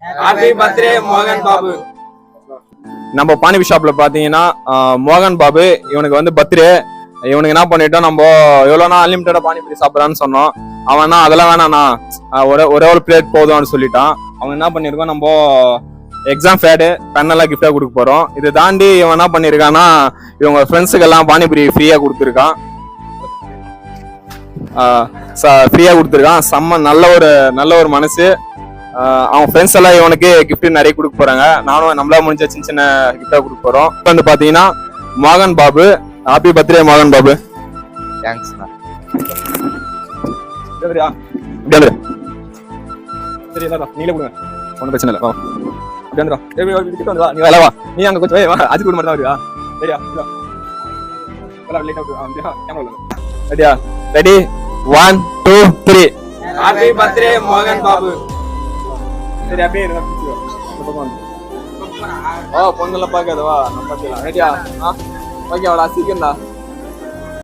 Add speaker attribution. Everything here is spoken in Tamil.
Speaker 1: ஹாப்பி பர்த்டே மோகன் பாபு.
Speaker 2: நம்ம பானிபி ஷாப்ல பாத்தீங்கன்னா மோகன் பாபு இவனுக்கு வந்து பர்த்டே. இவனுக்கு என்ன பண்ணிட்டோம், நம்ம எவ்வளோனா அன்லிமிட்டடா பானிபூரி சாப்பிட்றான்னு சொன்னோம். அவனா அதெல்லாம் வேணாண்ணா, ஒரே ஒரு பிளேட் போதும்னு சொல்லிட்டான். அவன் என்ன பண்ணிருக்கோம், நம்ம எக்ஸாம் ஃபேடு பெண்ணெல்லாம் கிஃப்டா கொடுக்க போறோம். இதை தாண்டி இவன் என்ன பண்ணிருக்கான்னா, இவங்க ஃப்ரெண்ட்ஸுக்கு எல்லாம் பானிபூரி ஃப்ரீயா கொடுத்துருக்கான். ஃப்ரீயா கொடுத்துருக்கான். செம்ம நல்ல ஒரு மனசு. அவன் ஃப்ரெண்ட்ஸ் எல்லாம் இவனுக்கு கிஃப்ட் நிறைய கொடுக்க போறாங்க. நானும் நம்மளா முடிஞ்ச சின்ன சின்ன கிஃப்டா கொடுக்க போறோம். இப்போ வந்து பாத்தீங்கன்னா மோகன் பாபு, ஹாப்பி பர்த்டே மோகன் பாபு.
Speaker 1: தேங்க்ஸ்ண்ணா.
Speaker 2: சரியா சரி நீங்களே கொடுங்க, ஒன்றும் பிரச்சனை இல்லை. அப்படியே வந்துடா, நீ வேலை வா, நீ அங்கே கொஞ்சம் அது கூட மட்டும் தான் வருவா. சரியா ரெடியா? ரெடி 1 2 3.
Speaker 1: ஹாப்பி பர்த்டே மோகன் பாபு.
Speaker 2: சரி அப்படியே இருங்க. பொங்கலாம் பார்க்காதவா, நம்ம பார்த்துக்கலாம். ரெடியா? ஓகே, அவ்வளோ சீக்கிரம் தான்.